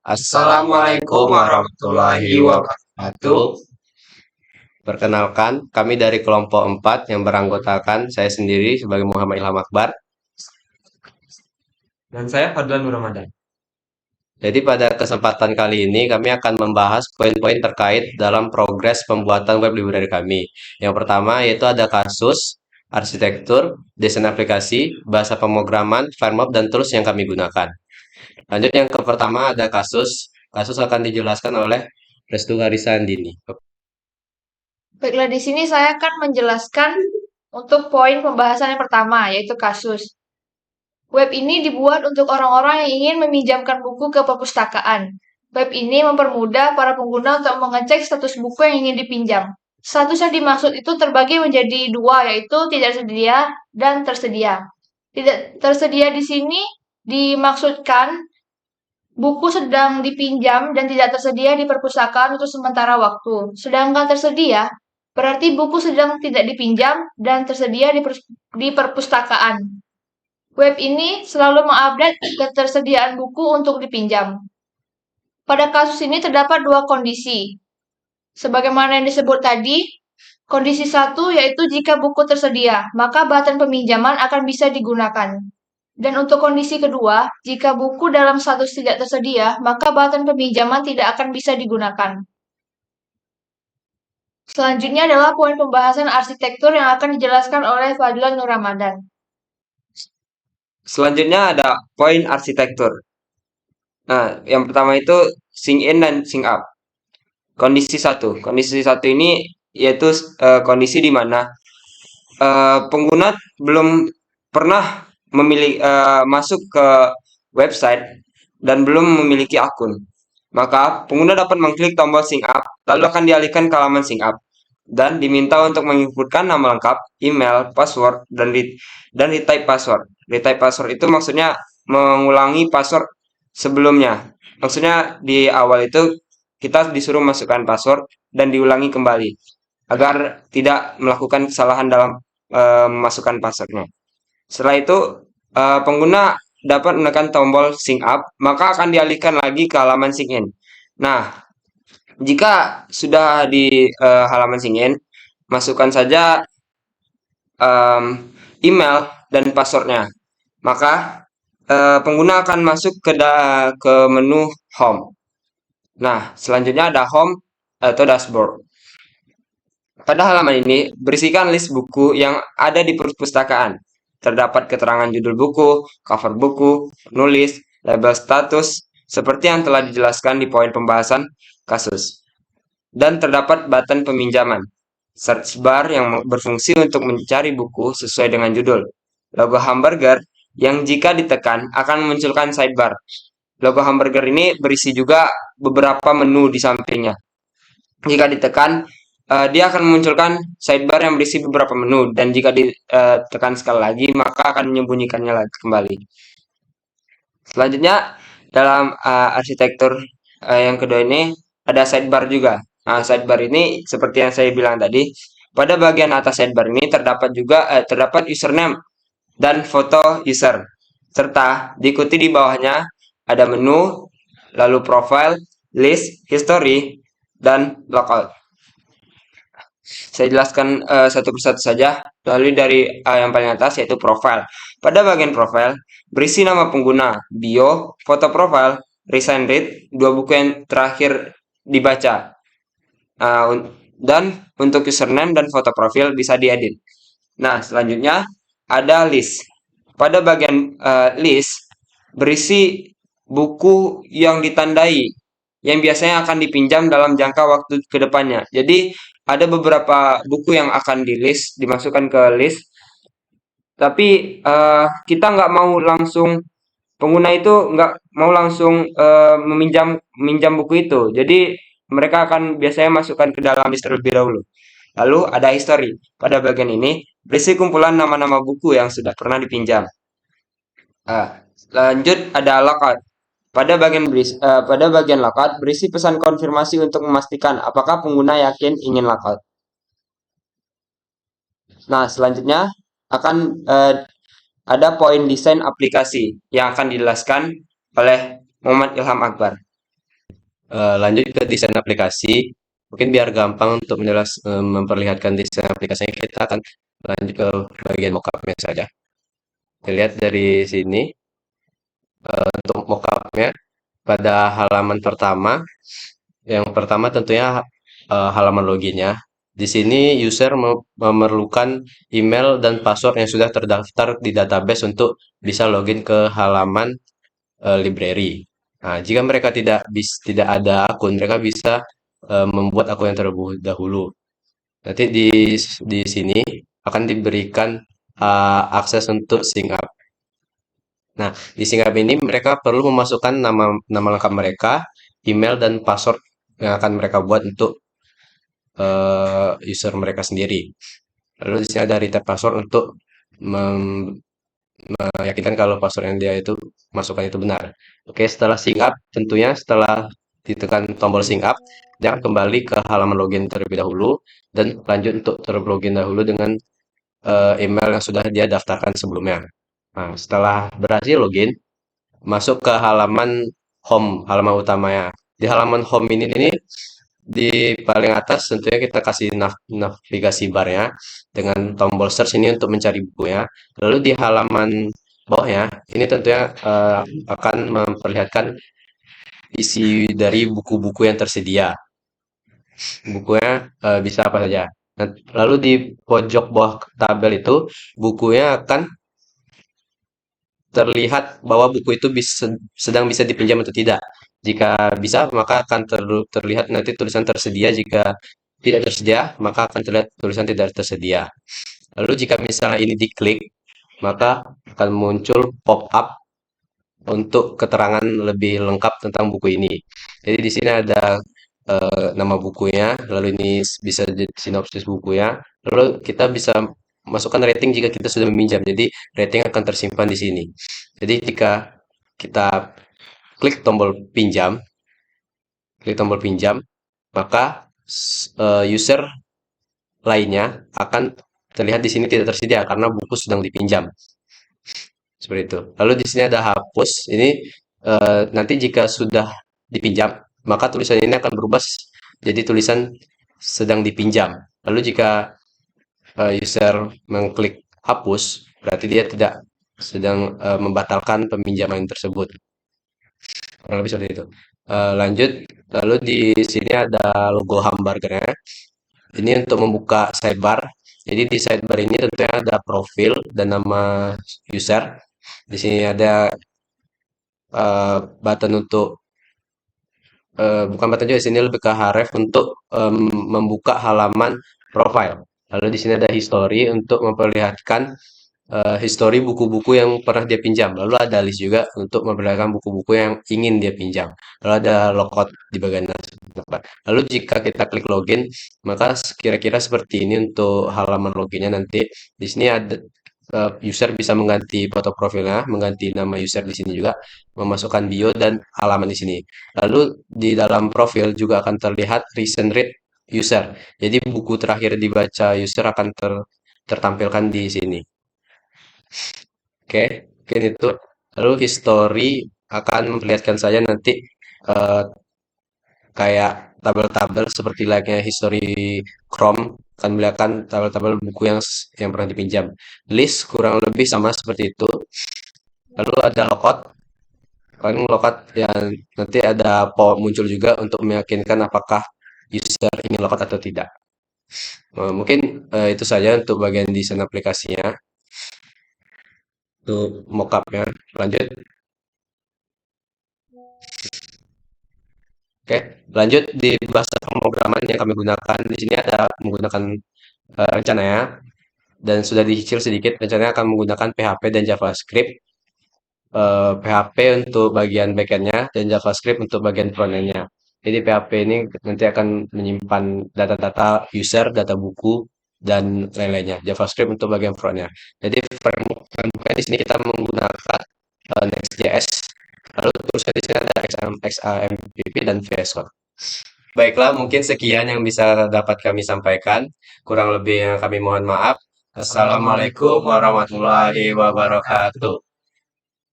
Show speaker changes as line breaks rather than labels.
Assalamualaikum warahmatullahi wabarakatuh. Perkenalkan, kami dari kelompok 4 yang beranggotakan saya sendiri sebagai Muhammad Ilham Akbar.
Dan saya Fadlan Nur Ramadan.
Jadi pada kesempatan kali ini kami akan membahas poin-poin terkait dalam progres pembuatan web library kami. Yang pertama yaitu ada kasus, arsitektur, desain aplikasi, bahasa pemrograman, framework, dan tools yang kami gunakan. Lanjut yang ke pertama ada kasus. Kasus akan dijelaskan oleh Restu Harisandini.
Baiklah, di sini saya akan menjelaskan untuk poin pembahasan yang pertama, yaitu kasus. Web ini dibuat untuk orang-orang yang ingin meminjamkan buku ke perpustakaan. Web ini mempermudah para pengguna untuk mengecek status buku yang ingin dipinjam. Status yang dimaksud itu terbagi menjadi dua, yaitu tidak tersedia dan tersedia. Tidak tersedia di sini dimaksudkan buku sedang dipinjam dan tidak tersedia di perpustakaan untuk sementara waktu. Sedangkan tersedia berarti buku sedang tidak dipinjam dan tersedia di perpustakaan. Web ini selalu mengupdate ketersediaan buku untuk dipinjam. Pada kasus ini terdapat dua kondisi. Sebagaimana yang disebut tadi, kondisi satu yaitu jika buku tersedia, maka button peminjaman akan bisa digunakan. Dan untuk kondisi kedua, jika buku dalam status tidak tersedia, maka button peminjaman tidak akan bisa digunakan. Selanjutnya adalah poin pembahasan arsitektur yang akan dijelaskan oleh Fadlan Nur Ramadan.
Selanjutnya ada poin arsitektur. Nah, yang pertama itu sync in dan sync up. Kondisi satu. Kondisi satu ini yaitu kondisi di mana pengguna belum pernah masuk ke website dan belum memiliki akun. Maka pengguna dapat mengklik tombol sync up, lalu akan dialihkan ke halaman sync up dan diminta untuk menginputkan nama lengkap, email, password, dan retype password. Retype password itu maksudnya mengulangi password sebelumnya. Maksudnya di awal itu kita disuruh masukkan password dan diulangi kembali agar tidak melakukan kesalahan dalam memasukkan passwordnya. Setelah itu pengguna dapat menekan tombol sync up, maka akan dialihkan lagi ke halaman sync in. Nah, jika sudah di halaman sync in, masukkan saja email dan passwordnya. Maka pengguna akan masuk ke menu home. Nah, selanjutnya ada home atau dashboard. Pada halaman ini, berisikan list buku yang ada di perpustakaan. Terdapat keterangan judul buku, cover buku, penulis, label status, seperti yang telah dijelaskan di poin pembahasan kasus. Dan terdapat button peminjaman, search bar yang berfungsi untuk mencari buku sesuai dengan judul. Logo hamburger yang jika ditekan akan memunculkan sidebar. Logo hamburger ini berisi juga beberapa menu di sampingnya. Jika ditekan, dia akan memunculkan sidebar yang berisi beberapa menu, dan jika ditekan sekali lagi maka akan menyembunyikannya lagi kembali. Selanjutnya dalam arsitektur yang kedua ini ada sidebar juga. Nah, sidebar ini seperti yang saya bilang tadi, pada bagian atas sidebar ini terdapat username dan foto user, serta diikuti di bawahnya ada menu, lalu profile, list, history, dan logout. Saya jelaskan satu persatu saja, lalu dari yang paling atas yaitu profile. Pada bagian profile, berisi nama pengguna, bio, foto profile, recent read, dua buku yang terakhir dibaca. Dan untuk username dan foto profil bisa diedit. Nah, selanjutnya ada list. Pada bagian list, berisi buku yang ditandai, yang biasanya akan dipinjam dalam jangka waktu ke depannya. Jadi, ada beberapa buku yang akan dimasukkan ke list, tapi kita pengguna itu nggak mau langsung meminjam buku itu. Jadi mereka akan biasanya masukkan ke dalam list terlebih dahulu. Lalu ada history. Pada bagian ini berisi kumpulan nama-nama buku yang sudah pernah dipinjam. Lanjut ada logout. Pada bagian logout berisi pesan konfirmasi untuk memastikan apakah pengguna yakin ingin logout. Nah, selanjutnya akan ada poin desain aplikasi yang akan dijelaskan oleh Muhammad Ilham Akbar.
Lanjut ke desain aplikasi. Mungkin biar gampang untuk memperlihatkan desain aplikasinya, kita akan lanjut ke bagian mockupnya saja. Kita lihat dari sini untuk mockupnya pada halaman pertama. Yang pertama tentunya halaman loginnya. Di sini user memerlukan email dan password yang sudah terdaftar di database untuk bisa login ke halaman library. Nah, jika mereka tidak ada akun, mereka bisa membuat akun yang terlebih dahulu. Nanti di sini akan diberikan akses untuk sync up. Nah, di sync up ini mereka perlu memasukkan nama lengkap mereka, email dan password yang akan mereka buat untuk user mereka sendiri. Lalu di sini ada reset password untuk meyakinkan kalau password yang dia itu masukkan itu benar. Oke, setelah sync up, tentunya setelah ditekan tombol sync up, dia akan kembali ke halaman login terlebih dahulu dan lanjut untuk terlogin dahulu dengan email yang sudah dia daftarkan sebelumnya. Nah, setelah berhasil login, masuk ke halaman home, halaman utamanya. Di halaman home ini di paling atas tentunya kita kasih navigasi barnya dengan tombol search ini untuk mencari bukunya. Lalu di halaman bawahnya ini tentunya akan memperlihatkan isi dari buku-buku yang tersedia. Bukunya bisa apa saja. Nah, lalu di pojok bawah tabel itu bukunya akan terlihat bahwa buku itu sedang bisa dipinjam atau tidak. Jika bisa, maka akan terlihat nanti tulisan tersedia. Jika tidak tersedia, maka akan terlihat tulisan tidak tersedia. Lalu jika misalnya ini diklik, maka akan muncul pop-up untuk keterangan lebih lengkap tentang buku ini. Jadi di sini ada nama bukunya, lalu ini bisa jadi sinopsis bukunya, lalu kita bisa masukkan rating jika kita sudah meminjam. Jadi rating akan tersimpan di sini. Jadi jika kita klik tombol pinjam, maka user lainnya akan terlihat di sini tidak tersedia karena buku sedang dipinjam. Seperti itu. Lalu di sini ada hapus. Ini nanti jika sudah dipinjam, maka tulisan ini akan berubah jadi tulisan sedang dipinjam. Lalu jika user mengklik hapus, berarti dia tidak sedang membatalkan peminjaman tersebut. Kurang lebih seperti itu. Lanjut, lalu di sini ada logo hamburgernya. Ini untuk membuka sidebar. Jadi di sidebar ini tentunya ada profil dan nama user. Di sini ada button untuk bukan button juga, di sini lebih ke href untuk membuka halaman profile. Lalu di sini ada history untuk memperlihatkan history buku-buku yang pernah dia pinjam. Lalu ada list juga untuk memperlihatkan buku-buku yang ingin dia pinjam. Lalu ada logout di bagian depan. Lalu jika kita klik login, maka kira-kira seperti ini untuk halaman loginnya nanti. Di sini ada user bisa mengganti foto profilnya, mengganti nama user di sini juga, memasukkan bio dan alamat di sini. Lalu di dalam profil juga akan terlihat recent read user. Jadi buku terakhir dibaca user akan tertampilkan di sini. Oke, mungkin itu. Lalu history akan memperlihatkan saja nanti eh, kayak tabel-tabel seperti layaknya history Chrome akan memperlihatkan tabel-tabel buku yang pernah dipinjam. List kurang lebih sama seperti itu. Lalu ada logout. Paling logout yang nanti ada muncul juga untuk meyakinkan apakah user ingin logout atau tidak. Mungkin itu saja untuk bagian desain aplikasinya. Untuk mockupnya. Lanjut. Oke, lanjut di bahasa pemrograman yang kami gunakan. Di sini ada menggunakan rencananya dan sudah dicicil sedikit. Rencananya akan menggunakan PHP dan JavaScript. PHP untuk bagian backend-nya dan JavaScript untuk bagian front-end-nya. Jadi PHP ini nanti akan menyimpan data-data user, data buku, dan lain-lainnya. JavaScript untuk bagian front-nya. Jadi framework di sini kita menggunakan Next.js. Lalu tulisan di sini ada XAMPP dan VS Code. Baiklah, mungkin sekian yang bisa dapat kami sampaikan. Kurang lebih yang kami mohon maaf. Assalamualaikum warahmatullahi wabarakatuh.